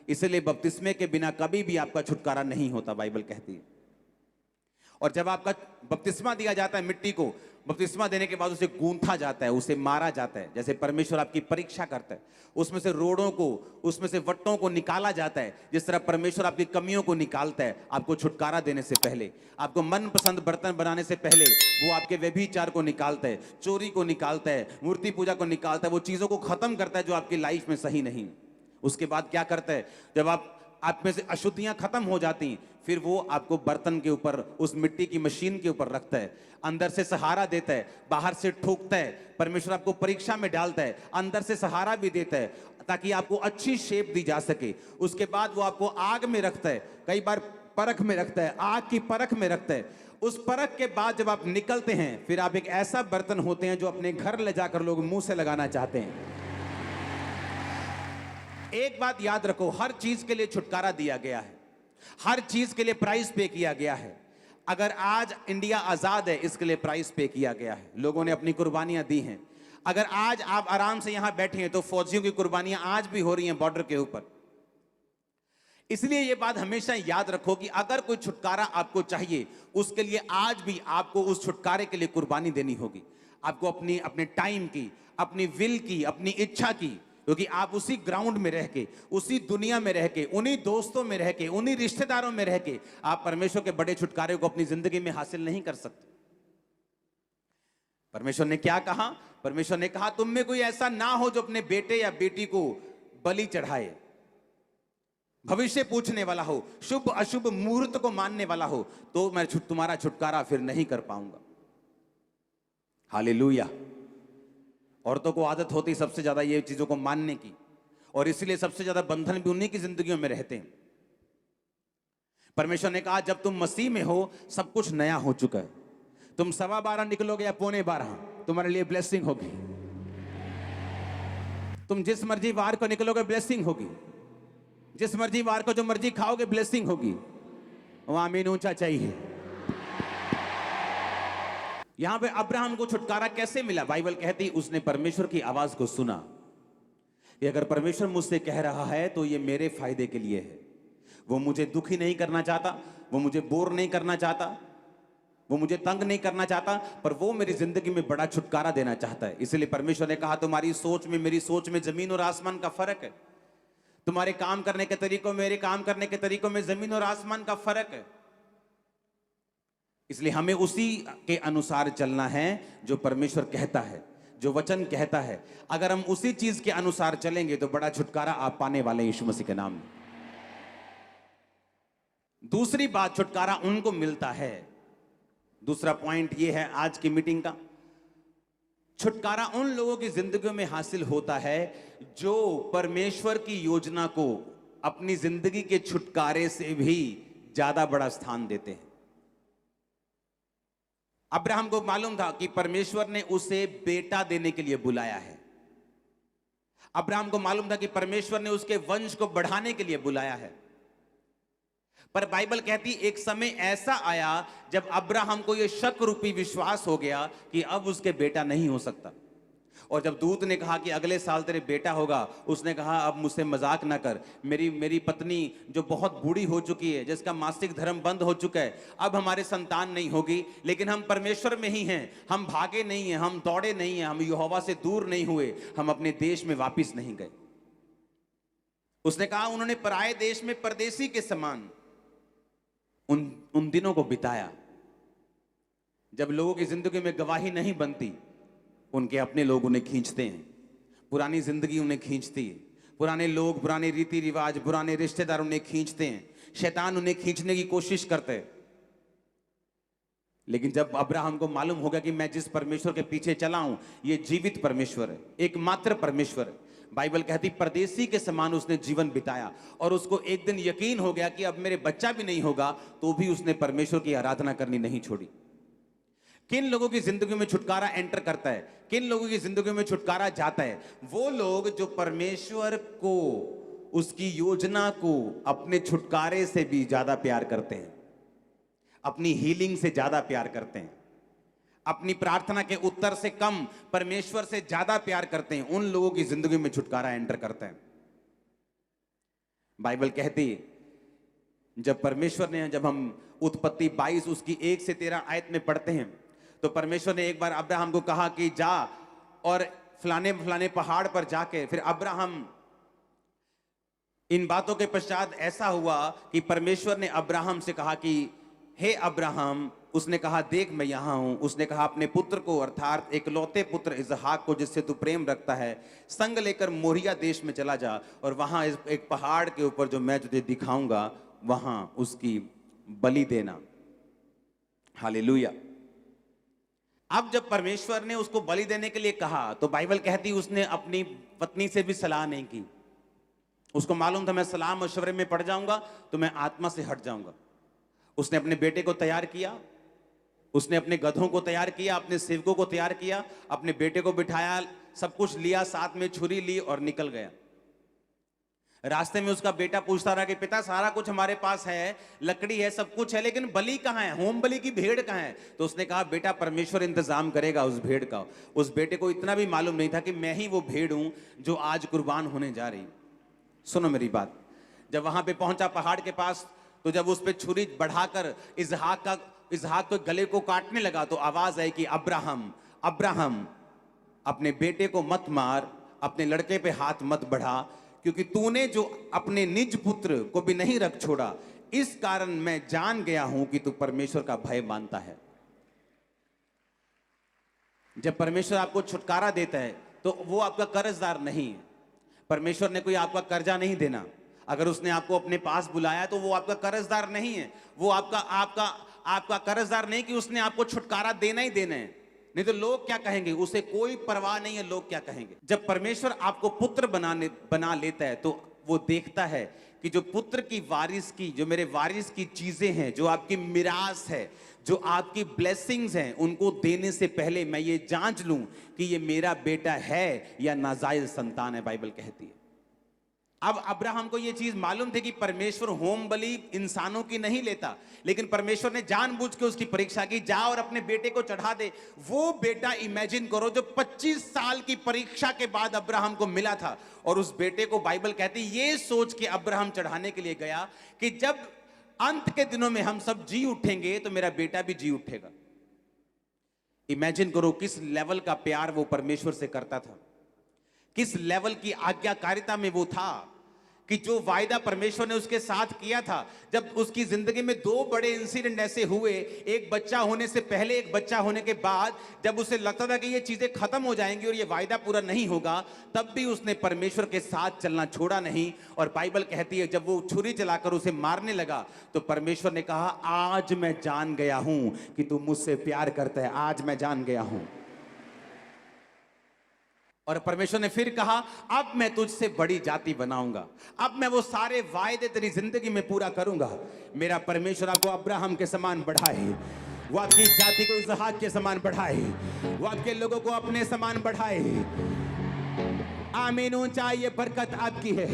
इसलिए बपतिस्मे के बिना कभी भी आपका छुटकारा नहीं होता, बाइबल कहती है। और जब आपका बपतिस्मा दिया जाता है मिट्टी को, बपतिस्मा देने के बाद उसे गूंथा जाता है, उसे मारा जाता है, जैसे परमेश्वर आपकी परीक्षा करता है, उसमें से रोड़ों को, उसमें से वट्टों को निकाला जाता है। जिस तरह परमेश्वर आपकी कमियों को निकालता है, आपको छुटकारा देने से पहले, आपको मनपसंद बर्तन बनाने से पहले वो आपके व्यभिचार को निकालता है, चोरी को निकालता है, मूर्ति पूजा को निकालता है, वो चीज़ों को खत्म करता है जो आपकी लाइफ में सही नहीं। उसके बाद क्या करता है, जब आप में से अशुद्धियां खत्म हो जाती, फिर वो आपको बर्तन के ऊपर, उस मिट्टी की मशीन के ऊपर रखता है, अंदर से सहारा देता है, बाहर से ठोकता है। परमेश्वर आपको परीक्षा में डालता है, अंदर से सहारा भी देता है ताकि आपको अच्छी शेप दी जा सके। उसके बाद वो आपको आग में रखता है, कई बार परख में रखता है, आग की परख में रखता है। उस परख के बाद जब आप निकलते हैं, फिर आप एक ऐसा बर्तन होते हैं जो अपने घर ले जाकर लोग मुंह से लगाना चाहते हैं। एक बात याद रखो, हर चीज के लिए छुटकारा दिया गया है, हर चीज के लिए प्राइस पे किया गया है। अगर आज इंडिया आजाद है, इसके लिए प्राइस पे किया गया है, लोगों ने अपनी कुर्बानियां दी हैं। अगर आज आप आराम से यहां बैठे हैं तो फौजियों की कुर्बानियां आज भी हो रही हैं बॉर्डर के ऊपर। इसलिए यह बात हमेशा याद रखो कि अगर कोई छुटकारा आपको चाहिए, उसके लिए आज भी आपको उस छुटकारे के लिए कुर्बानी देनी होगी। आपको अपने टाइम की, अपनी विल की, अपनी इच्छा की, क्योंकि आप उसी ग्राउंड में रह के, उसी दुनिया में रह के, उन्हीं दोस्तों में रह के, उन्हीं रिश्तेदारों में रह के आप परमेश्वर के बड़े छुटकारे को अपनी जिंदगी में हासिल नहीं कर सकते। परमेश्वर ने क्या कहा? परमेश्वर ने कहा तुम में कोई ऐसा ना हो जो अपने बेटे या बेटी को बलि चढ़ाए, भविष्य पूछने वाला हो, शुभ अशुभ मुहूर्त को मानने वाला हो, तो मैं तुम्हारा छुटकारा फिर नहीं कर पाऊंगा। हालेलुया। औरतों को आदत होती सबसे ज्यादा ये चीजों को मानने की, और इसलिए सबसे ज्यादा बंधन भी उन्हीं की जिंदगियों में रहते हैं। परमेश्वर ने कहा जब तुम मसीह में हो सब कुछ नया हो चुका है। तुम 12:15 निकलोगे या 11:45, तुम्हारे लिए ब्लेसिंग होगी। तुम जिस मर्जी वार को निकलोगे ब्लेसिंग होगी, जिस मर्जी वार को जो मर्जी खाओगे ब्लेसिंग होगी। वहां आमीन ऊंचा चाहिए। यहां पे अब्राहम को छुटकारा कैसे मिला? बाइबल कहती उसने परमेश्वर की आवाज को सुना कि अगर परमेश्वर मुझसे कह रहा है तो ये मेरे फायदे के लिए है। वो मुझे दुखी नहीं करना चाहता, वो मुझे बोर नहीं करना चाहता, वो मुझे तंग नहीं करना चाहता, पर वो मेरी जिंदगी में बड़ा छुटकारा देना चाहता है। इसलिए परमेश्वर ने कहा तुम्हारी सोच में मेरी सोच में जमीन और आसमान का फर्क है, तुम्हारे काम करने के तरीकों में मेरे काम करने के तरीकों में जमीन और आसमान का फर्क है। इसलिए हमें उसी के अनुसार चलना है जो परमेश्वर कहता है, जो वचन कहता है। अगर हम उसी चीज के अनुसार चलेंगे तो बड़ा छुटकारा आप पाने वाले यीशु मसीह के नाम में। दूसरी बात, छुटकारा उनको मिलता है। दूसरा पॉइंट यह है आज की मीटिंग का, छुटकारा उन लोगों की जिंदगियों में हासिल होता है जो परमेश्वर की योजना को अपनी जिंदगी के छुटकारे से भी ज्यादा बड़ा स्थान देते हैं। अब्राहम को मालूम था कि परमेश्वर ने उसे बेटा देने के लिए बुलाया है। अब्राहम को मालूम था कि परमेश्वर ने उसके वंश को बढ़ाने के लिए बुलाया है। पर बाइबल कहती एक समय ऐसा आया जब अब्राहम को यह शक रूपी विश्वास हो गया कि अब उसके बेटा नहीं हो सकता। और जब दूत ने कहा कि अगले साल तेरे बेटा होगा, उसने कहा अब मुझसे मजाक ना कर, मेरी पत्नी जो बहुत बूढ़ी हो चुकी है, जिसका मासिक धर्म बंद हो चुका है, अब हमारे संतान नहीं होगी। लेकिन हम परमेश्वर में ही हैं, हम भागे नहीं हैं, हम दौड़े नहीं हैं, हम यहोवा से दूर नहीं हुए, हम अपने देश में वापिस नहीं गए। उसने कहा उन्होंने पराये देश में परदेसी के समान उन दिनों को बिताया जब लोगों की जिंदगी में गवाही नहीं बनती। उनके अपने लोग उन्हें खींचते हैं, पुरानी जिंदगी उन्हें खींचती है, पुराने लोग, पुराने रीति रिवाज, पुराने रिश्तेदार उन्हें खींचते हैं, शैतान उन्हें खींचने की कोशिश करते हैं। लेकिन जब अब्राहम को मालूम हो गया कि मैं जिस परमेश्वर के पीछे चला हूं ये जीवित परमेश्वर है, एकमात्र परमेश्वर है, बाइबल कहती परदेसी के समान उसने जीवन बिताया। और उसको एक दिन यकीन हो गया कि अब मेरे बच्चा भी नहीं होगा, तो भी उसने परमेश्वर की आराधना करनी नहीं छोड़ी। किन लोगों की जिंदगी में छुटकारा एंटर करता है, किन लोगों की जिंदगी में छुटकारा जाता है? वो लोग जो परमेश्वर को, उसकी योजना को अपने छुटकारे से भी ज्यादा प्यार करते हैं, अपनी हीलिंग से ज्यादा प्यार करते हैं, अपनी प्रार्थना के उत्तर से कम परमेश्वर से ज्यादा प्यार करते हैं। उन लोगों की जिंदगी में छुटकारा एंटर करता है। बाइबल कहती, जब हम उत्पत्ति 22 उसकी 1 से 13 आयत में पढ़ते हैं, तो परमेश्वर ने एक बार अब्राहम को कहा कि जा और फलाने फलाने पहाड़ पर जाके, फिर अब्राहम, इन बातों के पश्चात ऐसा हुआ कि परमेश्वर ने अब्राहम से कहा कि हे अब्राहम, उसने कहा देख मैं यहां हूं। उसने कहा अपने पुत्र को, अर्थात एकलौते पुत्र इसहाक को जिससे तू प्रेम रखता है, संग लेकर मोरिया देश में चला जा और वहां एक पहाड़ के ऊपर जो मैं तुझे दिखाऊंगा वहां उसकी बलि देना। हालेलुया। अब जब परमेश्वर ने उसको बलि देने के लिए कहा तो बाइबल कहती उसने अपनी पत्नी से भी सलाह नहीं की। उसको मालूम था मैं सलाह मशवरे में पड़ जाऊंगा तो मैं आत्मा से हट जाऊंगा। उसने अपने बेटे को तैयार किया, उसने अपने गधों को तैयार किया, अपने सेवकों को तैयार किया, अपने बेटे को बिठाया, सब कुछ लिया, साथ में छुरी ली और निकल गया। रास्ते में उसका बेटा पूछता रहा कि पिता सारा कुछ हमारे पास है, लकड़ी है, सब कुछ है, लेकिन बलि कहाँ है, होम बलि की भेड़ कहाँ है? तो उसने कहा बेटा परमेश्वर इंतजाम करेगा उस भेड़ का। उस बेटे को इतना भी मालूम नहीं था कि मैं ही वो भेड़ हूं जो आज कुर्बान होने जा रही। सुनो मेरी बात, जब वहां पे पहुंचा पहाड़ के पास, तो जब उस पे छुरी बढ़ाकर इसहाक के गले को काटने लगा तो आवाज आई कि अब्राहम अब्राहम, अपने बेटे को मत मार, अपने लड़के पे हाथ मत बढ़ा, क्योंकि तूने जो अपने निज पुत्र को भी नहीं रख छोड़ा, इस कारण मैं जान गया हूं कि तू परमेश्वर का भय मानता है। जब परमेश्वर आपको छुटकारा देता है तो वो आपका कर्जदार नहीं है। परमेश्वर ने कोई आपका कर्जा नहीं देना। अगर उसने आपको अपने पास बुलाया तो वो आपका कर्जदार नहीं है। वो आपका कर्जदार नहीं कि उसने आपको छुटकारा देना ही देना है, नहीं तो लोग क्या कहेंगे, उसे कोई परवाह नहीं है लोग क्या कहेंगे। जब परमेश्वर आपको पुत्र बना लेता है तो वो देखता है कि जो पुत्र की वारिस की, जो मेरे वारिस की चीजें हैं, जो आपकी मिरास है, जो आपकी ब्लेसिंग्स हैं, उनको देने से पहले मैं ये जांच लूं कि ये मेरा बेटा है या नाजायज संतान है, बाइबल कहती है। अब अब्राहम को यह चीज मालूम थी कि परमेश्वर होम बलि इंसानों की नहीं लेता, लेकिन परमेश्वर ने जानबूझ के उसकी परीक्षा की, जा और अपने बेटे को चढ़ा दे। वो बेटा इमेजिन करो जो 25 साल की परीक्षा के बाद अब्राहम को मिला था, और उस बेटे को बाइबल कहती ये सोच के अब्राहम चढ़ाने के लिए गया कि जब अंत के दिनों में हम सब जी उठेंगे तो मेरा बेटा भी जी उठेगा। इमेजिन करो किस लेवल का प्यार वो परमेश्वर से करता था, किस लेवल की आज्ञाकारिता में वो था, कि जो वायदा परमेश्वर ने उसके साथ किया था। जब उसकी जिंदगी में 2 बड़े इंसिडेंट ऐसे हुए, एक बच्चा होने से पहले, एक बच्चा होने के बाद, जब उसे लगता था कि ये चीजें खत्म हो जाएंगी और ये वायदा पूरा नहीं होगा, तब भी उसने परमेश्वर के साथ चलना छोड़ा नहीं। और बाइबल कहती है जब वो छुरी चलाकर उसे मारने लगा तो परमेश्वर ने कहा आज मैं जान गया हूं कि तू मुझसे प्यार करता है, आज मैं जान गया हूं। और परमेश्वर ने फिर कहा अब मैं तुझसे बड़ी जाति बनाऊंगा, अब मैं वो सारे वायदे तेरी जिंदगी में पूरा करूंगा। मेरा परमेश्वर आपको अब्राहम के समान बढ़ाए, वो आपकी जाति को इसहाक के समान बढ़ाए, वो आपके लोगों को अपने समान बढ़ाए। आमीन। ऊंचा ये बरकत आपकी है।